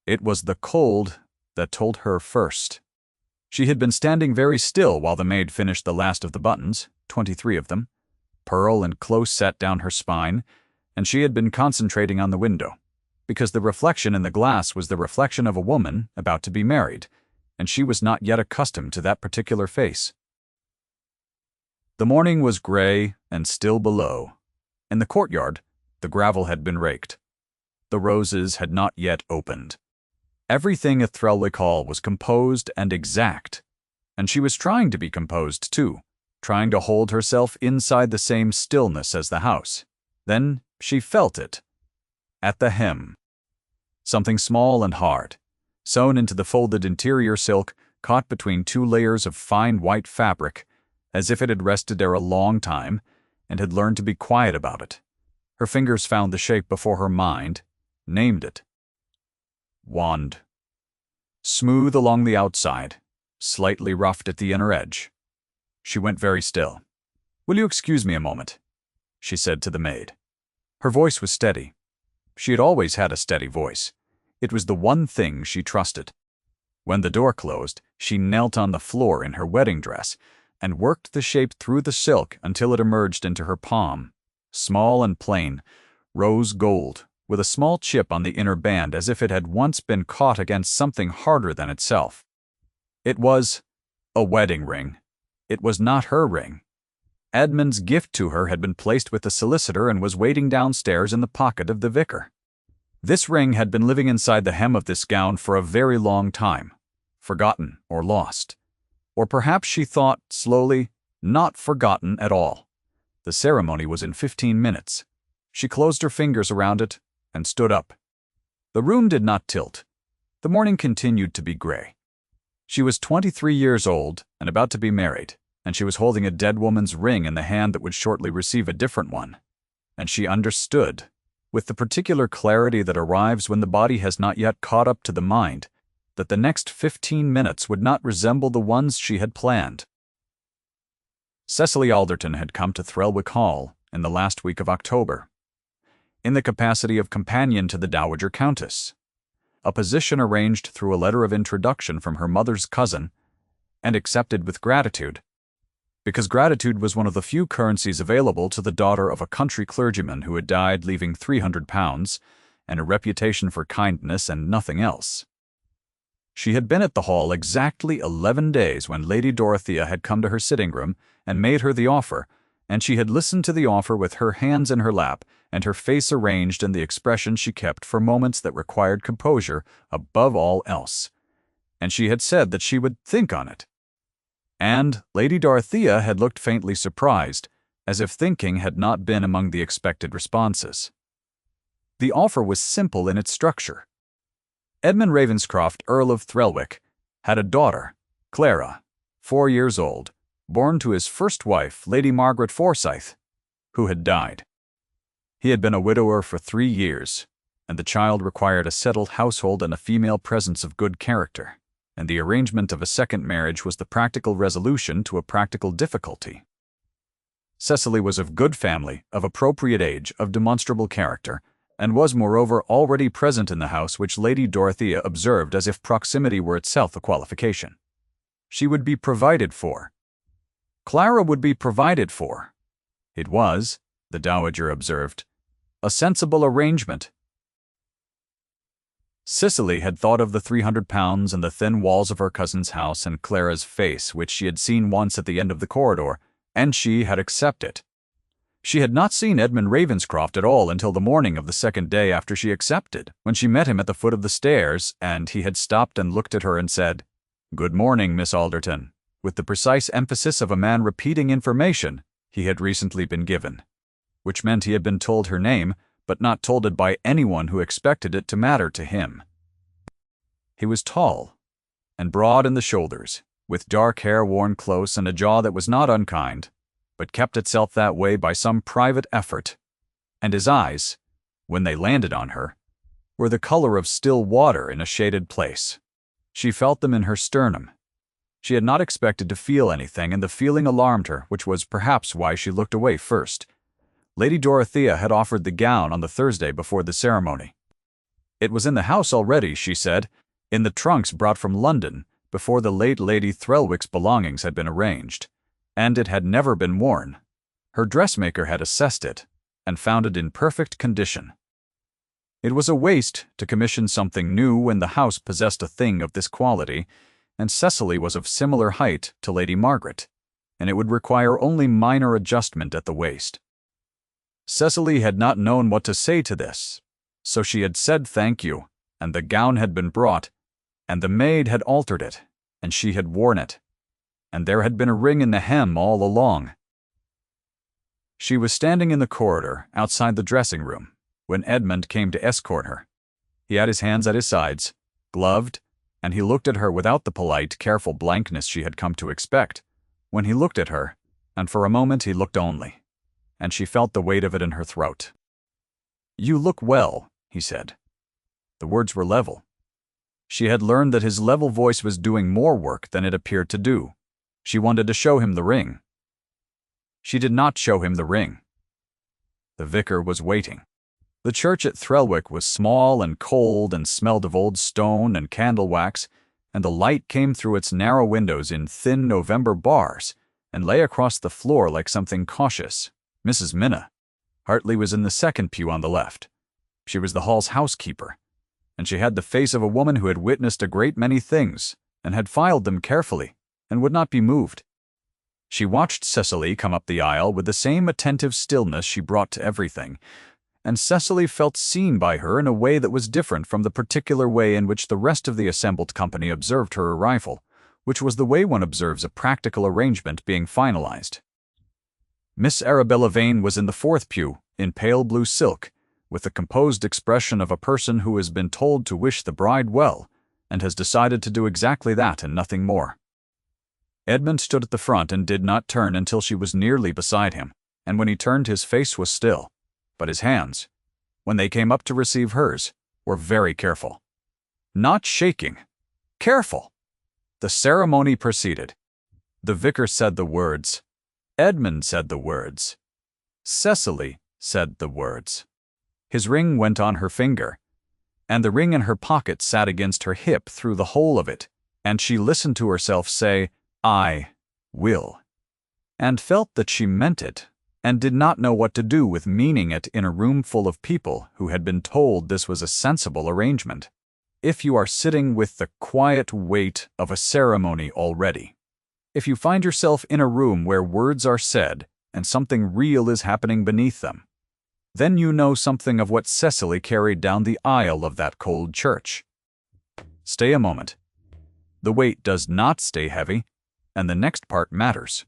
It was the cold that told her first. She had been standing very still while the maid finished the last of the buttons, 23 of them, pearl and close set down her spine, and she had been concentrating on the window, because the reflection in the glass was the reflection of a woman about to be married, and she was not yet accustomed to that particular face. The morning was gray and still below. In the courtyard, the gravel had been raked. The roses had not yet opened. Everything at Threlwick Hall was composed and exact, and she was trying to be composed too, trying to hold herself inside the same stillness as the house. Then she felt it, at the hem. Something small and hard, sewn into the folded interior silk, caught between two layers of fine white fabric, as if it had rested there a long time and had learned to be quiet about it. Her fingers found the shape before her mind, named it. Wand. Smooth along the outside, slightly roughed at the inner edge. She went very still. "Will you excuse me a moment?" she said to the maid. Her voice was steady. She had always had a steady voice. It was the one thing she trusted. When the door closed, she knelt on the floor in her wedding dress and worked the shape through the silk until it emerged into her palm, small and plain, rose gold, with a small chip on the inner band as if it had once been caught against something harder than itself. It was a wedding ring. It was not her ring. Edmund's gift to her had been placed with the solicitor and was waiting downstairs in the pocket of the vicar. This ring had been living inside the hem of this gown for a very long time, forgotten or lost. Or perhaps she thought, slowly, not forgotten at all. The ceremony was in 15 minutes. She closed her fingers around it and stood up. The room did not tilt. The morning continued to be gray. She was 23 years old and about to be married, and she was holding a dead woman's ring in the hand that would shortly receive a different one. And she understood, with the particular clarity that arrives when the body has not yet caught up to the mind, that the next 15 minutes would not resemble the ones she had planned. Cecily Alderton had come to Threlwick Hall in the last week of October, in the capacity of companion to the Dowager Countess, a position arranged through a letter of introduction from her mother's cousin, and accepted with gratitude, because gratitude was one of the few currencies available to the daughter of a country clergyman who had died leaving £300 and a reputation for kindness and nothing else. She had been at the hall exactly 11 days when Lady Dorothea had come to her sitting room and made her the offer, and she had listened to the offer with her hands in her lap and her face arranged in the expression she kept for moments that required composure above all else. And she had said that she would think on it. And Lady Dorothea had looked faintly surprised, as if thinking had not been among the expected responses. The offer was simple in its structure. Edmund Ravenscroft, Earl of Threlwick, had a daughter, Clara, 4 years old, born to his first wife, Lady Margaret Forsyth, who had died. He had been a widower for 3 years, and the child required a settled household and a female presence of good character, and the arrangement of a second marriage was the practical resolution to a practical difficulty. Cecily was of good family, of appropriate age, of demonstrable character, and was moreover already present in the house, which Lady Dorothea observed as if proximity were itself a qualification. She would be provided for. Clara would be provided for. It was, the Dowager observed, a sensible arrangement. Cecily had thought of the £300 and the thin walls of her cousin's house and Clara's face, which she had seen once at the end of the corridor, and she had accepted. She had not seen Edmund Ravenscroft at all until the morning of the second day after she accepted, when she met him at the foot of the stairs, and he had stopped and looked at her and said, "Good morning, Miss Alderton," with the precise emphasis of a man repeating information he had recently been given, which meant he had been told her name, but not told it by anyone who expected it to matter to him. He was tall and broad in the shoulders, with dark hair worn close and a jaw that was not unkind, but kept itself that way by some private effort, and his eyes, when they landed on her, were the color of still water in a shaded place. She felt them in her sternum. She had not expected to feel anything, and the feeling alarmed her, which was perhaps why she looked away first. Lady Dorothea had offered the gown on the Thursday before the ceremony. It was in the house already, she said, in the trunks brought from London, before the late Lady Threlwick's belongings had been arranged, and it had never been worn. Her dressmaker had assessed it, and found it in perfect condition. It was a waste to commission something new when the house possessed a thing of this quality, and Cecily was of similar height to Lady Margaret, and it would require only minor adjustment at the waist. Cecily had not known what to say to this, so she had said thank you, and the gown had been brought, and the maid had altered it, and she had worn it, and there had been a ring in the hem all along. She was standing in the corridor outside the dressing-room when Edmund came to escort her. He had his hands at his sides, gloved, and he looked at her without the polite, careful blankness she had come to expect. When he looked at her, and for a moment he looked only, and she felt the weight of it in her throat. "You look well," he said. The words were level. She had learned that his level voice was doing more work than it appeared to do. She wanted to show him the ring. She did not show him the ring. The vicar was waiting. The church at Threlwick was small and cold and smelled of old stone and candle wax, and the light came through its narrow windows in thin November bars and lay across the floor like something cautious. Mrs. Minna Hartley was in the second pew on the left. She was the hall's housekeeper, and she had the face of a woman who had witnessed a great many things and had filed them carefully and would not be moved. She watched Cecily come up the aisle with the same attentive stillness she brought to everything, and Cecily felt seen by her in a way that was different from the particular way in which the rest of the assembled company observed her arrival, which was the way one observes a practical arrangement being finalized. Miss Arabella Vane was in the fourth pew, in pale blue silk, with the composed expression of a person who has been told to wish the bride well, and has decided to do exactly that and nothing more. Edmund stood at the front and did not turn until she was nearly beside him, and when he turned his face was still, but his hands, when they came up to receive hers, were very careful. Not shaking. Careful. The ceremony proceeded. The vicar said the words. Edmund said the words. Cecily said the words. His ring went on her finger, and the ring in her pocket sat against her hip through the whole of it, and she listened to herself say, "I will," and felt that she meant it, and did not know what to do with meaning it in a room full of people who had been told this was a sensible arrangement. If you are sitting with the quiet weight of a ceremony already, if you find yourself in a room where words are said and something real is happening beneath them, then you know something of what Cecily carried down the aisle of that cold church. Stay a moment. The weight does not stay heavy, and the next part matters.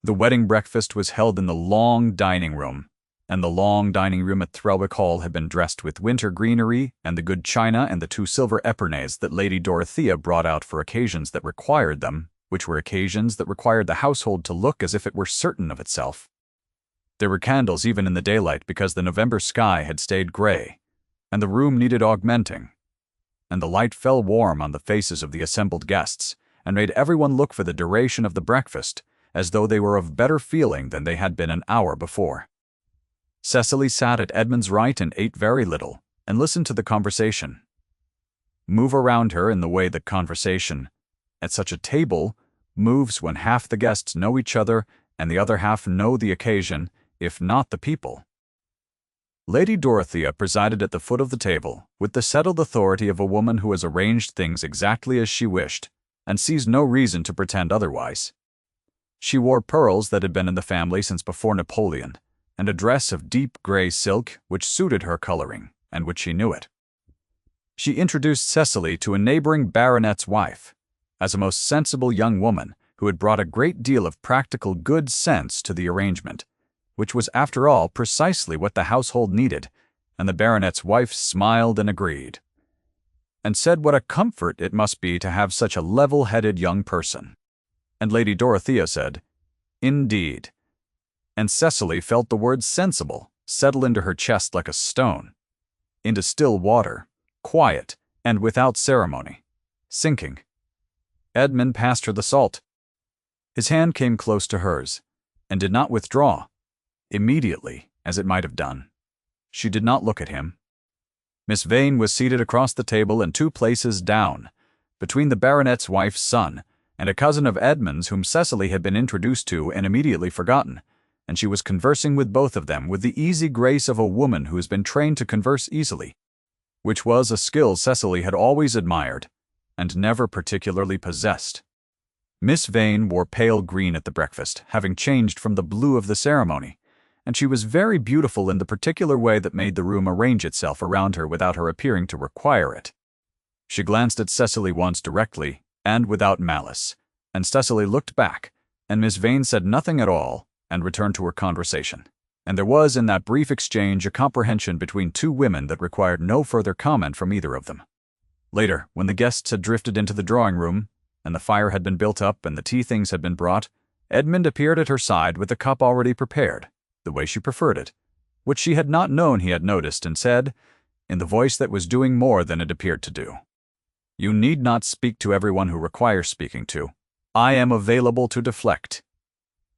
The wedding breakfast was held in the long dining room, and the long dining room at Threlwick Hall had been dressed with winter greenery and the good china and the 2 silver epernets that Lady Dorothea brought out for occasions that required them, which were occasions that required the household to look as if it were certain of itself. There were candles even in the daylight because the November sky had stayed gray, and the room needed augmenting, and the light fell warm on the faces of the assembled guests, and made everyone look for the duration of the breakfast as though they were of better feeling than they had been an hour before. Cecily sat at Edmund's right and ate very little, and listened to the conversation. Move around her in the way that conversation, at such a table, moves when half the guests know each other and the other half know the occasion, if not the people. Lady Dorothea presided at the foot of the table with the settled authority of a woman who has arranged things exactly as she wished, and sees no reason to pretend otherwise. She wore pearls that had been in the family since before Napoleon, and a dress of deep gray silk which suited her coloring, and which she knew it. She introduced Cecily to a neighboring baronet's wife, as a most sensible young woman who had brought a great deal of practical good sense to the arrangement, which was after all precisely what the household needed, and the baronet's wife smiled and agreed, and said what a comfort it must be to have such a level-headed young person. And Lady Dorothea said, "Indeed," and Cecily felt the word sensible settle into her chest like a stone, into still water, quiet and without ceremony, sinking. Edmund passed her the salt. His hand came close to hers, and did not withdraw, immediately, as it might have done. She did not look at him. Miss Vane was seated across the table and 2 places down, between the baronet's wife's son and a cousin of Edmund's whom Cecily had been introduced to and immediately forgotten, and she was conversing with both of them with the easy grace of a woman who has been trained to converse easily, which was a skill Cecily had always admired and never particularly possessed. Miss Vane wore pale green at the breakfast, having changed from the blue of the ceremony, and she was very beautiful in the particular way that made the room arrange itself around her without her appearing to require it. She glanced at Cecily once directly and without malice, and Cecily looked back, and Miss Vane said nothing at all and returned to her conversation. And there was in that brief exchange a comprehension between 2 women that required no further comment from either of them. Later, when the guests had drifted into the drawing-room, and the fire had been built up and the tea things had been brought, Edmund appeared at her side with the cup already prepared, the way she preferred it, which she had not known he had noticed, and said, in the voice that was doing more than it appeared to do, "You need not speak to everyone who requires speaking to. I am available to deflect."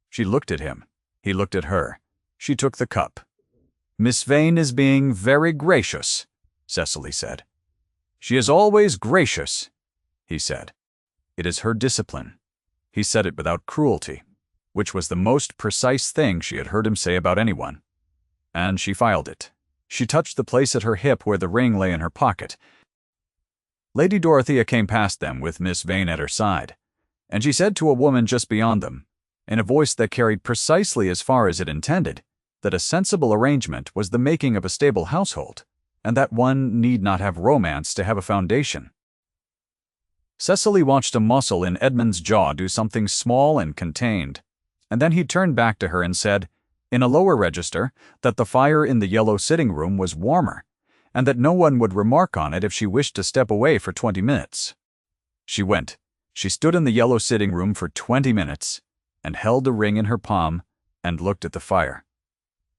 She looked at him. He looked at her. She took the cup. "Miss Vane is being very gracious," Cecily said. "She is always gracious," he said. "It is her discipline." He said it without cruelty, which was the most precise thing she had heard him say about anyone. And she filed it. She touched the place at her hip where the ring lay in her pocket. Lady Dorothea came past them with Miss Vane at her side, and she said to a woman just beyond them, in a voice that carried precisely as far as it intended, that a sensible arrangement was the making of a stable household, and that one need not have romance to have a foundation. Cecily watched a muscle in Edmund's jaw do something small and contained, and then he turned back to her and said, in a lower register, that the fire in the yellow sitting room was warmer, and that no one would remark on it if she wished to step away for 20 minutes. She went. She stood in the yellow sitting room for 20 minutes, and held the ring in her palm, and looked at the fire.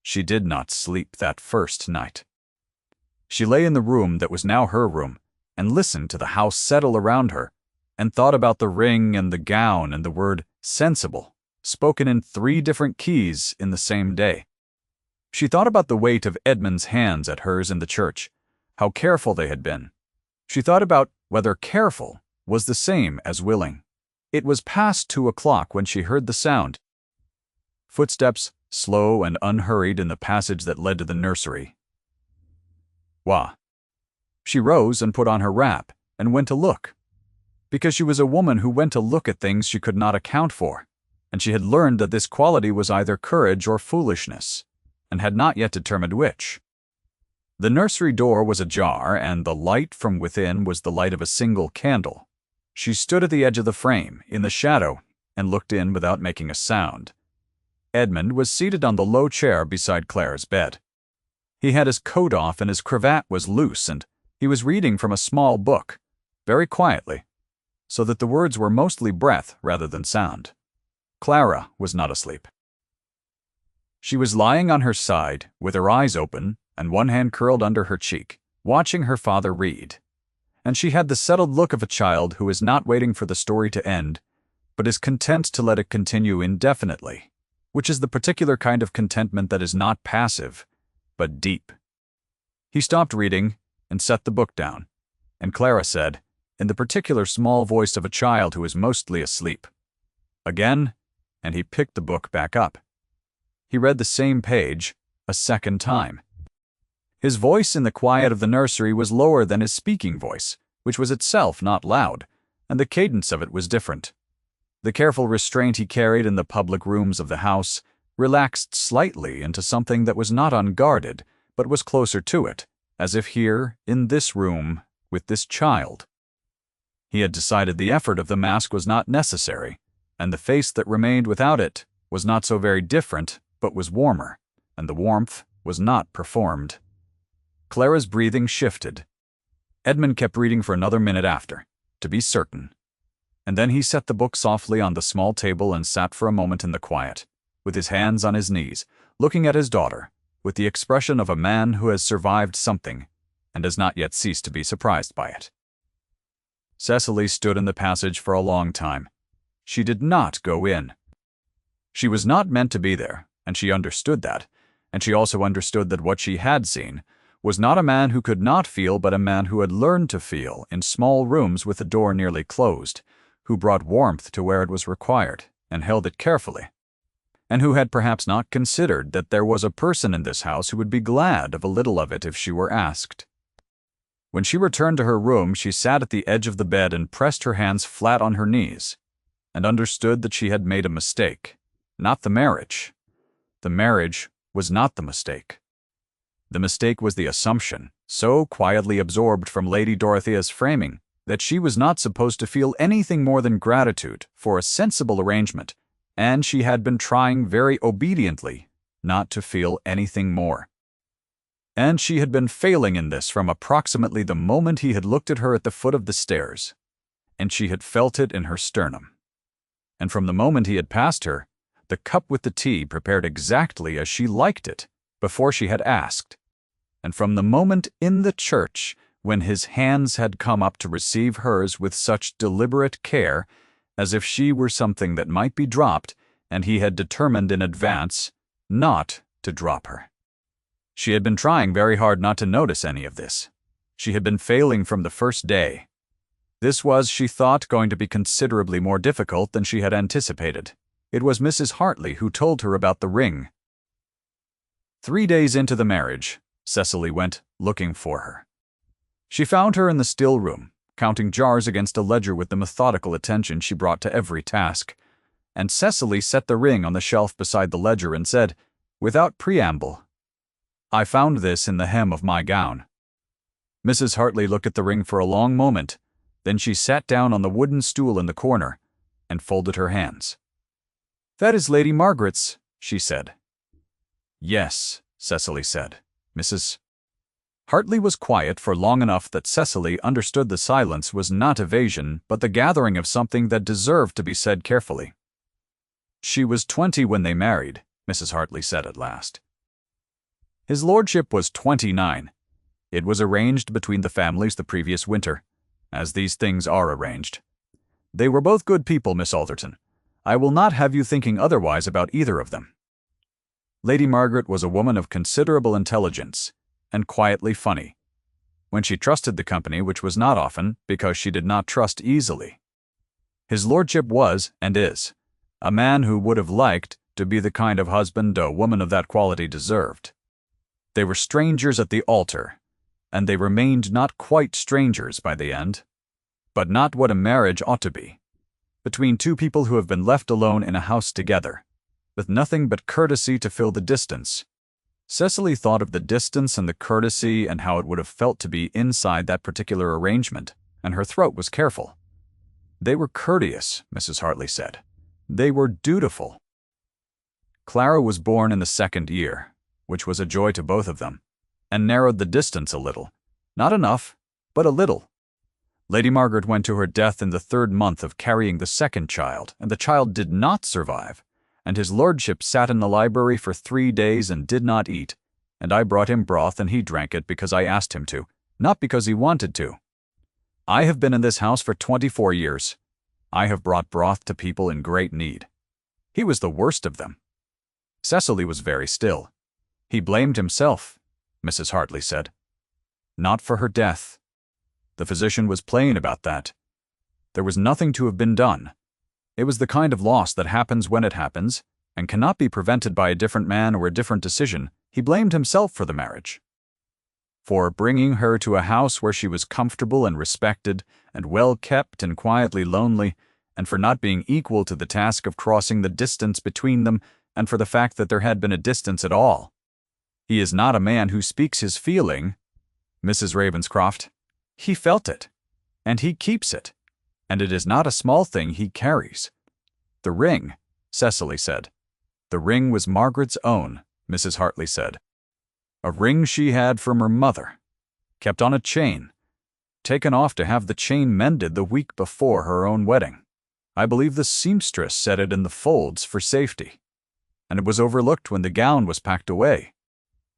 She did not sleep that first night. She lay in the room that was now her room, and listened to the house settle around her, and thought about the ring and the gown and the word sensible, spoken in 3 different keys in the same day. She thought about the weight of Edmund's hands at hers in the church, how careful they had been. She thought about whether careful was the same as willing. It was past 2 o'clock when she heard the sound. Footsteps, slow and unhurried in the passage that led to the nursery. Wah. She rose and put on her wrap, and went to look. Because she was a woman who went to look at things she could not account for, and she had learned that this quality was either courage or foolishness, and had not yet determined which. The nursery door was ajar, and the light from within was the light of a single candle. She stood at the edge of the frame, in the shadow, and looked in without making a sound. Edmund was seated on the low chair beside Clara's bed. He had his coat off and his cravat was loose, and he was reading from a small book, very quietly, so that the words were mostly breath rather than sound. Clara was not asleep. She was lying on her side, with her eyes open and one hand curled under her cheek, watching her father read. And she had the settled look of a child who is not waiting for the story to end, but is content to let it continue indefinitely, which is the particular kind of contentment that is not passive, but deep. He stopped reading and set the book down, and Clara said, in the particular small voice of a child who is mostly asleep, "Again," and he picked the book back up. He read the same page a second time. His voice in the quiet of the nursery was lower than his speaking voice, which was itself not loud, and the cadence of it was different. The careful restraint he carried in the public rooms of the house relaxed slightly into something that was not unguarded, but was closer to it, as if here, in this room, with this child. He had decided the effort of the mask was not necessary, and the face that remained without it was not so very different, but was warmer, and the warmth was not performed. Clara's breathing shifted. Edmund kept reading for another minute after, to be certain, and then he set the book softly on the small table and sat for a moment in the quiet, with his hands on his knees, looking at his daughter, with the expression of a man who has survived something, and has not yet ceased to be surprised by it. Cecily stood in the passage for a long time. She did not go in. She was not meant to be there, and she understood that, and she also understood that what she had seen was not a man who could not feel, but a man who had learned to feel in small rooms with the door nearly closed, who brought warmth to where it was required and held it carefully, and who had perhaps not considered that there was a person in this house who would be glad of a little of it if she were asked. When she returned to her room, she sat at the edge of the bed and pressed her hands flat on her knees, and understood that she had made a mistake, not the marriage. The marriage was not the mistake. The mistake was the assumption, so quietly absorbed from Lady Dorothea's framing, that she was not supposed to feel anything more than gratitude for a sensible arrangement, and she had been trying very obediently not to feel anything more. And she had been failing in this from approximately the moment he had looked at her at the foot of the stairs, and she had felt it in her sternum. And from the moment he had passed her, the cup with the tea prepared exactly as she liked it before she had asked, and from the moment in the church when his hands had come up to receive hers with such deliberate care, as if she were something that might be dropped, and he had determined in advance not to drop her. She had been trying very hard not to notice any of this. She had been failing from the first day. This was, she thought, going to be considerably more difficult than she had anticipated. It was Mrs. Hartley who told her about the ring. 3 days into the marriage, Cecily went looking for her. She found her in the still room, counting jars against a ledger with the methodical attention she brought to every task, and Cecily set the ring on the shelf beside the ledger and said, without preamble, "I found this in the hem of my gown." Mrs. Hartley looked at the ring for a long moment, then she sat down on the wooden stool in the corner and folded her hands. "That is Lady Margaret's," she said. "Yes," Cecily said. Mrs. Hartley was quiet for long enough that Cecily understood the silence was not evasion, but the gathering of something that deserved to be said carefully. "She was 20 when they married," Mrs. Hartley said at last. "His lordship was 29. It was arranged between the families the previous winter, as these things are arranged. They were both good people, Miss Alderton. I will not have you thinking otherwise about either of them." Lady Margaret was a woman of considerable intelligence, and quietly funny, when she trusted the company, which was not often, because she did not trust easily. His lordship was, and is, a man who would have liked to be the kind of husband a woman of that quality deserved. They were strangers at the altar, and they remained not quite strangers by the end, but not what a marriage ought to be, between two people who have been left alone in a house together, with nothing but courtesy to fill the distance. Cecily thought of the distance and the courtesy and how it would have felt to be inside that particular arrangement, and her throat was careful. They were courteous, Mrs. Hartley said. They were dutiful. Clara was born in the 2nd year, which was a joy to both of them, and narrowed the distance a little. Not enough, but a little. Lady Margaret went to her death in the 3rd month of carrying the 2nd child, and the child did not survive, and his lordship sat in the library for 3 days and did not eat, and I brought him broth and he drank it because I asked him to, not because he wanted to. I have been in this house for 24 years. I have brought broth to people in great need. He was the worst of them. Cecily was very still. He blamed himself, Mrs. Hartley said. Not for her death. The physician was plain about that. There was nothing to have been done. It was the kind of loss that happens when it happens, and cannot be prevented by a different man or a different decision. He blamed himself for the marriage. For bringing her to a house where she was comfortable and respected, and well kept and quietly lonely, and for not being equal to the task of crossing the distance between them, and for the fact that there had been a distance at all. He is not a man who speaks his feeling, Mrs. Ravenscroft. He felt it, and he keeps it, and it is not a small thing he carries. The ring, Cecily said. The ring was Margaret's own, Mrs. Hartley said. A ring she had from her mother, kept on a chain, taken off to have the chain mended the week before her own wedding. I believe the seamstress set it in the folds for safety, and it was overlooked when the gown was packed away.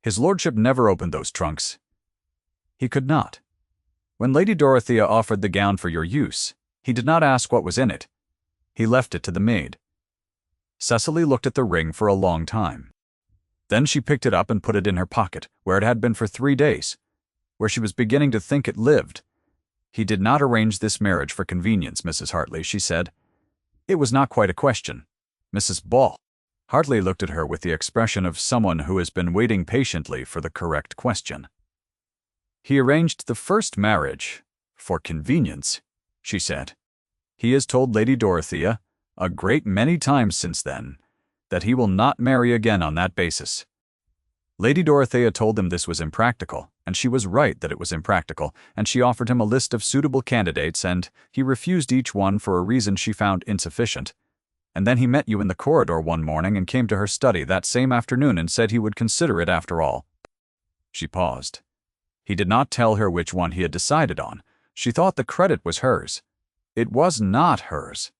His lordship never opened those trunks. He could not. When Lady Dorothea offered the gown for your use, he did not ask what was in it. He left it to the maid. Cecily looked at the ring for a long time. Then she picked it up and put it in her pocket, where it had been for 3 days, where she was beginning to think it lived. He did not arrange this marriage for convenience, Mrs. Hartley, she said. It was not quite a question. Mrs. Ball. Hartley looked at her with the expression of someone who has been waiting patiently for the correct question. He arranged the first marriage for convenience, she said. He has told Lady Dorothea, a great many times since then, that he will not marry again on that basis. Lady Dorothea told him this was impractical, and she was right that it was impractical, and she offered him a list of suitable candidates, and he refused each one for a reason she found insufficient. And then he met you in the corridor one morning and came to her study that same afternoon and said he would consider it after all. She paused. He did not tell her which one he had decided on. She thought the credit was hers. It was not hers.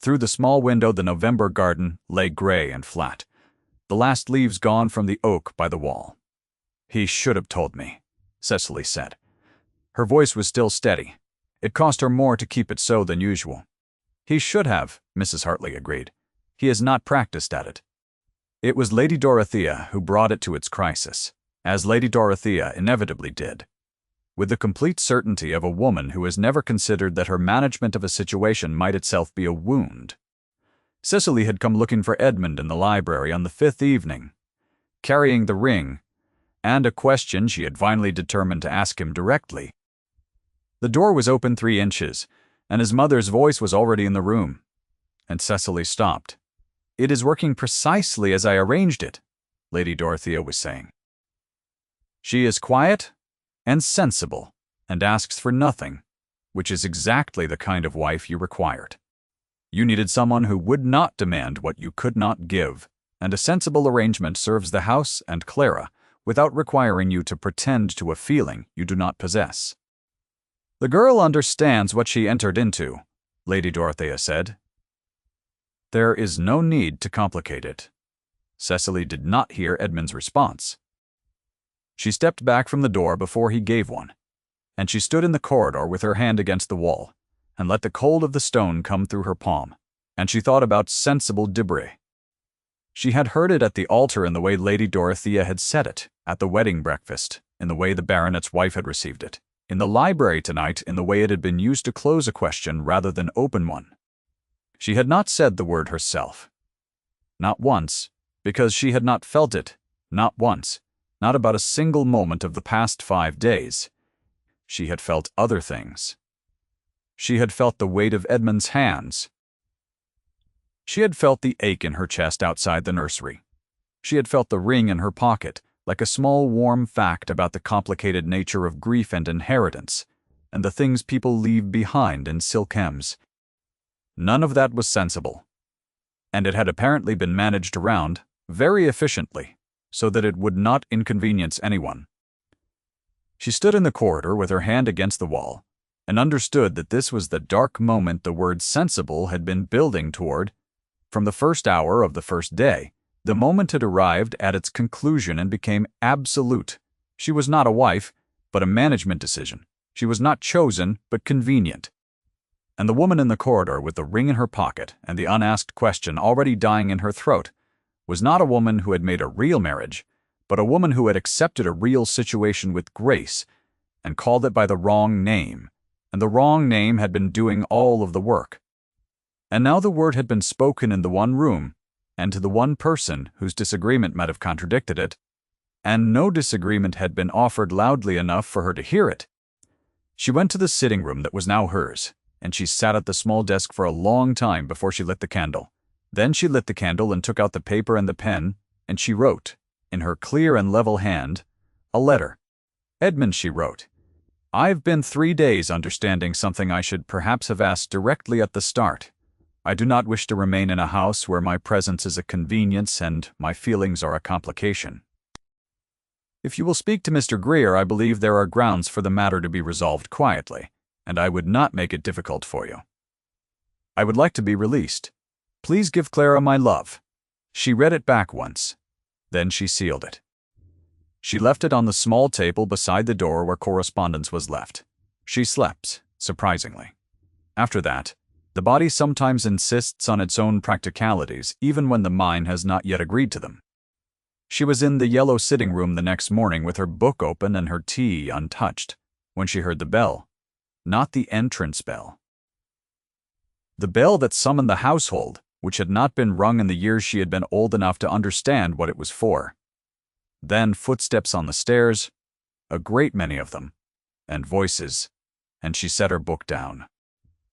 Through the small window the November garden lay gray and flat, the last leaves gone from the oak by the wall. He should have told me, Cecily said. Her voice was still steady. It cost her more to keep it so than usual. He should have, Mrs. Hartley agreed. He has not practiced at it. It was Lady Dorothea who brought it to its crisis, as Lady Dorothea inevitably did. With the complete certainty of a woman who has never considered that her management of a situation might itself be a wound. Cecily had come looking for Edmund in the library on the 5th evening, carrying the ring, and a question she had finally determined to ask him directly. The door was open 3 inches, and his mother's voice was already in the room, and Cecily stopped. It is working precisely as I arranged it, Lady Dorothea was saying. She is quiet and sensible, and asks for nothing, which is exactly the kind of wife you required. You needed someone who would not demand what you could not give, and a sensible arrangement serves the house and Clara without requiring you to pretend to a feeling you do not possess. The girl understands what she entered into, Lady Dorothea said. There is no need to complicate it. Cecily did not hear Edmund's response. She stepped back from the door before he gave one, and she stood in the corridor with her hand against the wall, and let the cold of the stone come through her palm, and she thought about sensible debris. She had heard it at the altar in the way Lady Dorothea had said it, at the wedding breakfast, in the way the baronet's wife had received it, in the library tonight in the way it had been used to close a question rather than open one. She had not said the word herself. Not once, because she had not felt it, not once, not about a single moment of the past 5 days. She had felt other things. She had felt the weight of Edmund's hands. She had felt the ache in her chest outside the nursery. She had felt the ring in her pocket, like a small warm fact about the complicated nature of grief and inheritance, and the things people leave behind in silk hems. None of that was sensible, and it had apparently been managed around very efficiently, so that it would not inconvenience anyone. She stood in the corridor with her hand against the wall, and understood that this was the dark moment the word sensible had been building toward. From the first hour of the first day, the moment had arrived at its conclusion and became absolute. She was not a wife, but a management decision. She was not chosen, but convenient. And the woman in the corridor with the ring in her pocket and the unasked question already dying in her throat was not a woman who had made a real marriage, but a woman who had accepted a real situation with grace and called it by the wrong name, and the wrong name had been doing all of the work. And now the word had been spoken in the one room, and to the one person whose disagreement might have contradicted it, and no disagreement had been offered loudly enough for her to hear it. She went to the sitting room that was now hers, and she sat at the small desk for a long time before she lit the candle. Then she lit the candle and took out the paper and the pen, and she wrote, in her clear and level hand, a letter. Edmund, she wrote, I've been 3 days understanding something I should perhaps have asked directly at the start. I do not wish to remain in a house where my presence is a convenience and my feelings are a complication. If you will speak to Mr. Greer, I believe there are grounds for the matter to be resolved quietly, and I would not make it difficult for you. I would like to be released. Please give Clara my love. She read it back once. Then she sealed it. She left it on the small table beside the door where correspondence was left. She slept, surprisingly. After that, the body sometimes insists on its own practicalities even when the mind has not yet agreed to them. She was in the yellow sitting room the next morning with her book open and her tea untouched, when she heard the bell. Not the entrance bell. The bell that summoned the household, which had not been rung in the years she had been old enough to understand what it was for. Then footsteps on the stairs, a great many of them, and voices, and she set her book down.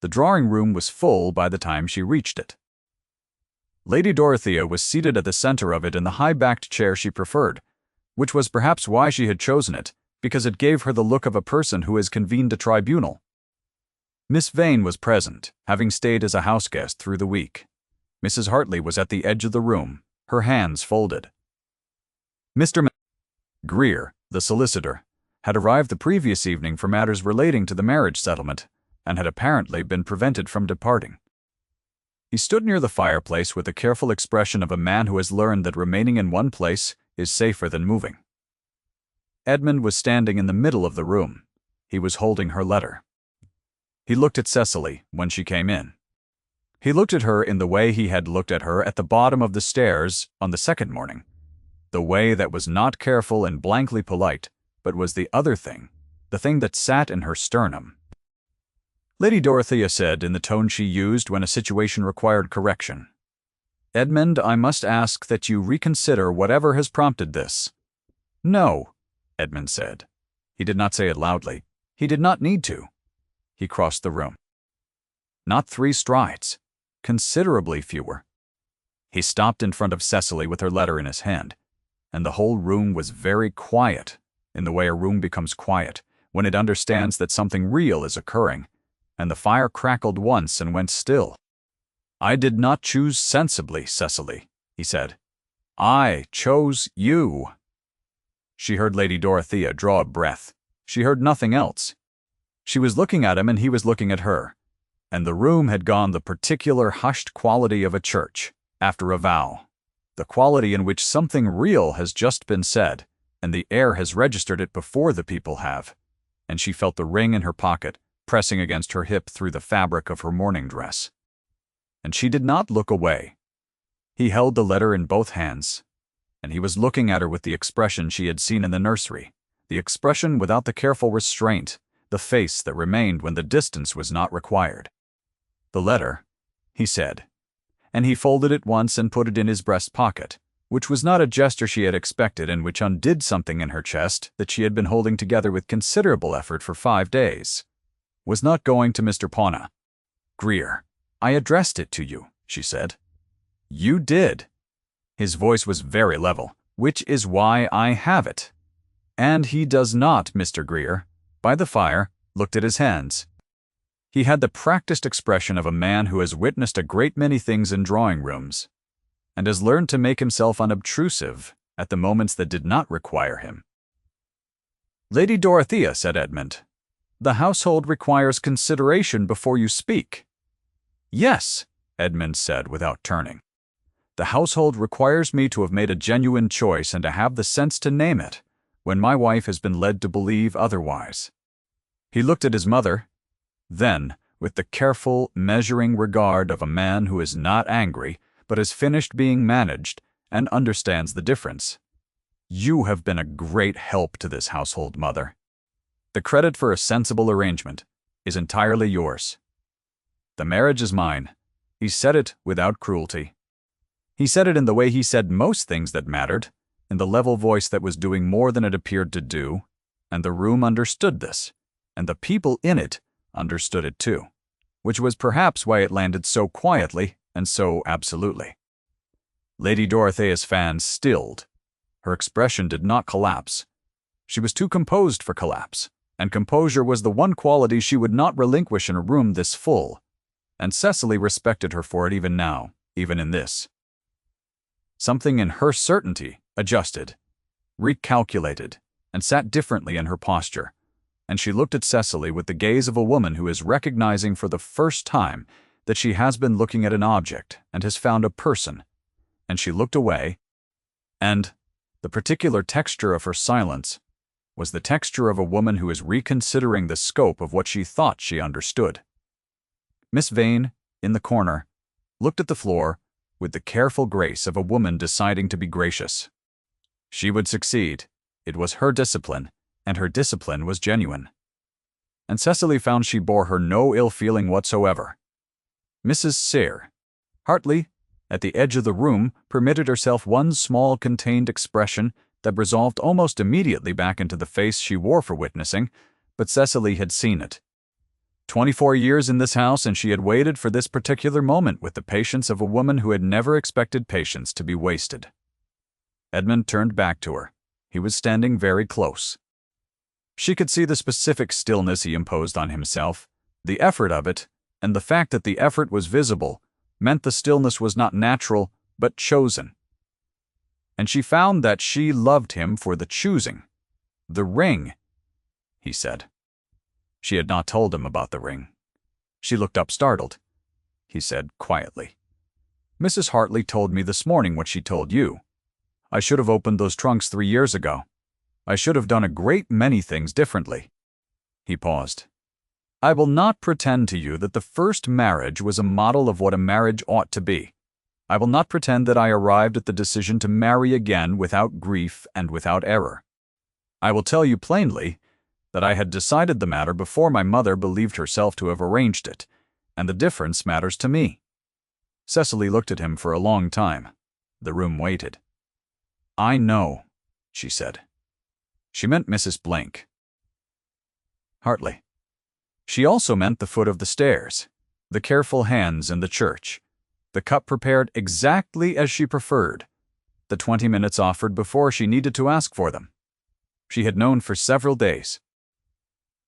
The drawing-room was full by the time she reached it. Lady Dorothea was seated at the center of it in the high-backed chair she preferred, which was perhaps why she had chosen it, because it gave her the look of a person who has convened a tribunal. Miss Vane was present, having stayed as a house-guest through the week. Mrs. Hartley was at the edge of the room, her hands folded. Mr. Greer, the solicitor, had arrived the previous evening for matters relating to the marriage settlement, and had apparently been prevented from departing. He stood near the fireplace with the careful expression of a man who has learned that remaining in one place is safer than moving. Edmund was standing in the middle of the room. He was holding her letter. He looked at Cecily when she came in. He looked at her in the way he had looked at her at the bottom of the stairs on the second morning, the way that was not careful and blankly polite, but was the other thing, the thing that sat in her sternum. Lady Dorothea said in the tone she used when a situation required correction, "Edmund, I must ask that you reconsider whatever has prompted this." "No," Edmund said. He did not say it loudly. He did not need to. He crossed the room. Not 3 strides, considerably fewer. He stopped in front of Cecily with her letter in his hand, and the whole room was very quiet, in the way a room becomes quiet when it understands that something real is occurring, and the fire crackled once and went still. "I did not choose sensibly, Cecily," he said. "I chose you." She heard Lady Dorothea draw a breath. She heard nothing else. She was looking at him and he was looking at her, and the room had gone the particular hushed quality of a church, after a vow, the quality in which something real has just been said, and the air has registered it before the people have, and she felt the ring in her pocket, pressing against her hip through the fabric of her morning dress. And she did not look away. He held the letter in both hands, and he was looking at her with the expression she had seen in the nursery, the expression without the careful restraint, the face that remained when the distance was not required. "The letter," he said, and he folded it once and put it in his breast pocket, which was not a gesture she had expected and which undid something in her chest that she had been holding together with considerable effort for 5 days. "Was not going to Mr. Pauna. Greer, I addressed it to you," she said. "You did." His voice was very level, "which is why I have it." And he does not, Mr. Greer, by the fire, looked at his hands. He had the practiced expression of a man who has witnessed a great many things in drawing-rooms, and has learned to make himself unobtrusive at the moments that did not require him. "Lady Dorothea," said Edmund, "the household requires consideration before you speak." "Yes," Edmund said without turning. "The household requires me to have made a genuine choice and to have the sense to name it, when my wife has been led to believe otherwise." He looked at his mother. Then, with the careful, measuring regard of a man who is not angry, but has finished being managed and understands the difference, "You have been a great help to this household, Mother. The credit for a sensible arrangement is entirely yours. The marriage is mine." He said it without cruelty. He said it in the way he said most things that mattered, in the level voice that was doing more than it appeared to do, and the room understood this, and the people in it understood it too, which was perhaps why it landed so quietly and so absolutely. Lady Dorothea's fan stilled. Her expression did not collapse. She was too composed for collapse, and composure was the one quality she would not relinquish in a room this full, and Cecily respected her for it even now, even in this. Something in her certainty adjusted, recalculated, and sat differently in her posture, and she looked at Cecily with the gaze of a woman who is recognizing for the first time that she has been looking at an object and has found a person, and she looked away, and the particular texture of her silence was the texture of a woman who is reconsidering the scope of what she thought she understood. Miss Vane, in the corner, looked at the floor with the careful grace of a woman deciding to be gracious. She would succeed. It was her discipline, and her discipline was genuine. And Cecily found she bore her no ill feeling whatsoever. Mrs. Sayre, Hartley, at the edge of the room, permitted herself one small contained expression that resolved almost immediately back into the face she wore for witnessing, but Cecily had seen it. 24 years in this house, and she had waited for this particular moment with the patience of a woman who had never expected patience to be wasted. Edmund turned back to her. He was standing very close. She could see the specific stillness he imposed on himself, the effort of it, and the fact that the effort was visible meant the stillness was not natural, but chosen. And she found that she loved him for the choosing. "The ring," he said. She had not told him about the ring. She looked up startled. He said quietly, "Mrs. Hartley told me this morning what she told you. I should have opened those trunks 3 years ago. I should have done a great many things differently." He paused. "I will not pretend to you that the first marriage was a model of what a marriage ought to be. I will not pretend that I arrived at the decision to marry again without grief and without error. I will tell you plainly that I had decided the matter before my mother believed herself to have arranged it, and the difference matters to me." Cecily looked at him for a long time. The room waited. "I know," she said. She meant Mrs. Blank. Hartley. She also meant the foot of the stairs, the careful hands in the church, the cup prepared exactly as she preferred, the 20 minutes offered before she needed to ask for them. She had known for several days.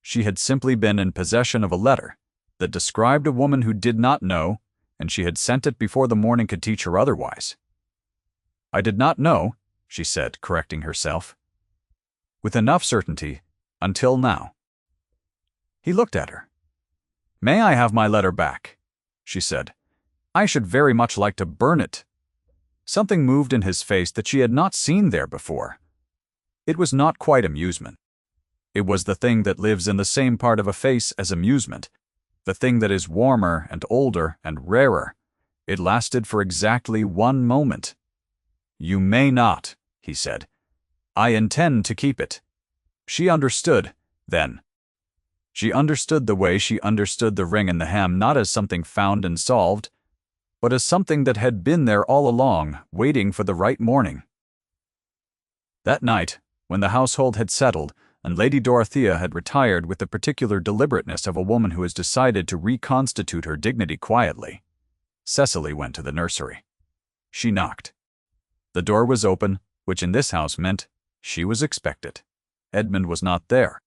She had simply been in possession of a letter that described a woman who did not know, and she had sent it before the morning could teach her otherwise. "I did not know," she said, correcting herself, "with enough certainty until now." He looked at her. "May I have my letter back?" she said. "I should very much like to burn it." Something moved in his face that she had not seen there before. It was not quite amusement. It was the thing that lives in the same part of a face as amusement, the thing that is warmer and older and rarer. It lasted for exactly 1 moment. "You may not," he said. "I intend to keep it." She understood, then. She understood the way she understood the ring and the hem, not as something found and solved, but as something that had been there all along, waiting for the right morning. That night, when the household had settled, and Lady Dorothea had retired with the particular deliberateness of a woman who has decided to reconstitute her dignity quietly, Cecily went to the nursery. She knocked. The door was open, which in this house meant she was expected. Edmund was not there.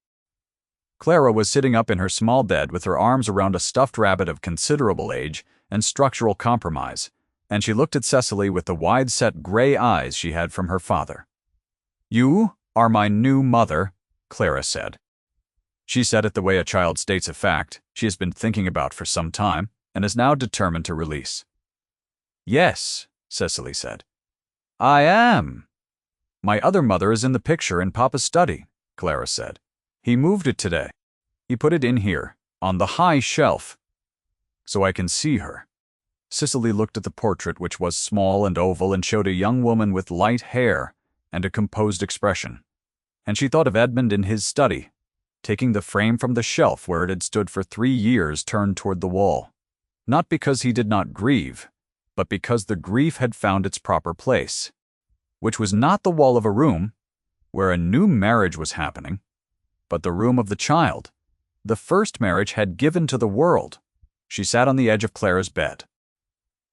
Clara was sitting up in her small bed with her arms around a stuffed rabbit of considerable age and structural compromise, and she looked at Cecily with the wide-set gray eyes she had from her father. "You are my new mother," Clara said. She said it the way a child states a fact she has been thinking about for some time and is now determined to release. "Yes," Cecily said. "I am." "My other mother is in the picture in Papa's study," Clara said. "He moved it today. He put it in here, on the high shelf, so I can see her." Cecily looked at the portrait, which was small and oval and showed a young woman with light hair and a composed expression, and she thought of Edmund in his study, taking the frame from the shelf where it had stood for 3 years turned toward the wall, not because he did not grieve, but because the grief had found its proper place, which was not the wall of a room where a new marriage was happening, but the room of the child the first marriage had given to the world. She sat on the edge of Clara's bed.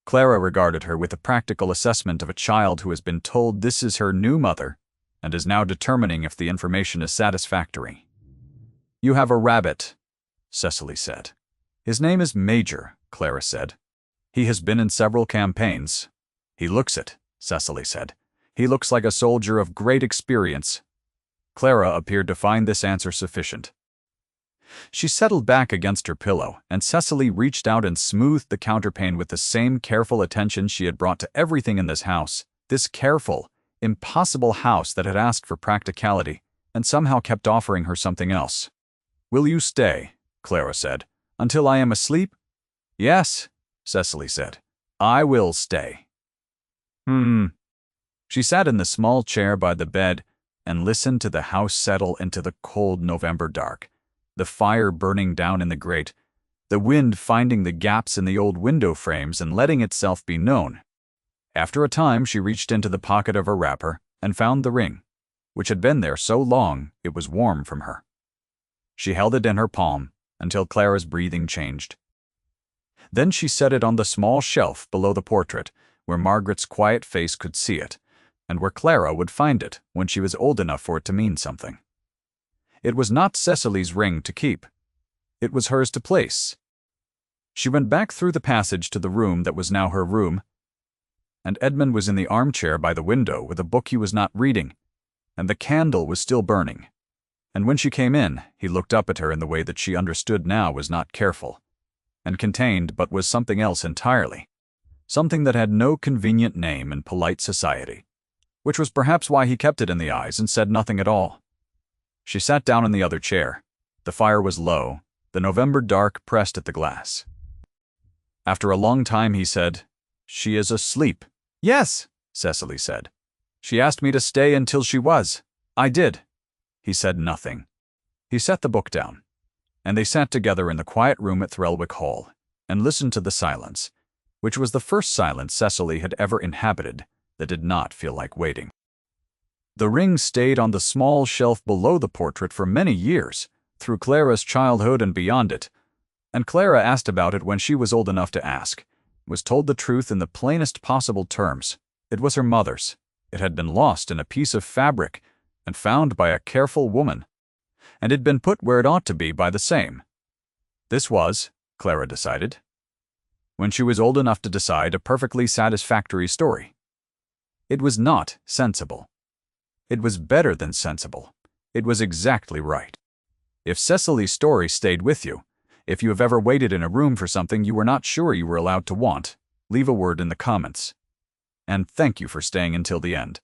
Clara regarded her with the practical assessment of a child who has been told this is her new mother and is now determining if the information is satisfactory. "You have a rabbit," Cecily said. "His name is Major," Clara said. "He has been in several campaigns." "He looks it," Cecily said. "He looks like a soldier of great experience." Clara appeared to find this answer sufficient. She settled back against her pillow, and Cecily reached out and smoothed the counterpane with the same careful attention she had brought to everything in this house, this careful, impossible house that had asked for practicality and somehow kept offering her something else. "Will you stay?" Clara said. "Until I am asleep?" "Yes," Cecily said. "I will stay." She sat in the small chair by the bed and listened to the house settle into the cold November dark, the fire burning down in the grate, the wind finding the gaps in the old window frames and letting itself be known. After a time, she reached into the pocket of her wrapper and found the ring, which had been there so long it was warm from her. She held it in her palm until Clara's breathing changed. Then she set it on the small shelf below the portrait, where Margaret's quiet face could see it, and where Clara would find it when she was old enough for it to mean something. It was not Cecily's ring to keep. It was hers to place. She went back through the passage to the room that was now her room, and Edmund was in the armchair by the window with a book he was not reading, and the candle was still burning. And when she came in, he looked up at her in the way that she understood now was not careful, and contained but was something else entirely, something that had no convenient name in polite society, which was perhaps why he kept it in the eyes and said nothing at all. She sat down in the other chair. The fire was low, the November dark pressed at the glass. After a long time he said, "She is asleep." "Yes," Cecily said. "She asked me to stay until she was. I did." He said nothing. He set the book down, and they sat together in the quiet room at Threlwick Hall and listened to the silence, which was the first silence Cecily had ever inhabited that did not feel like waiting. The ring stayed on the small shelf below the portrait for many years, through Clara's childhood and beyond it, and Clara asked about it when she was old enough to ask, was told the truth in the plainest possible terms. It was her mother's. It had been lost in a piece of fabric and found by a careful woman, and had been put where it ought to be by the same. This was, Clara decided, when she was old enough to decide, a perfectly satisfactory story. It was not sensible. It was better than sensible. It was exactly right. If Cecily's story stayed with you, if you have ever waited in a room for something you were not sure you were allowed to want, leave a word in the comments. And thank you for staying until the end.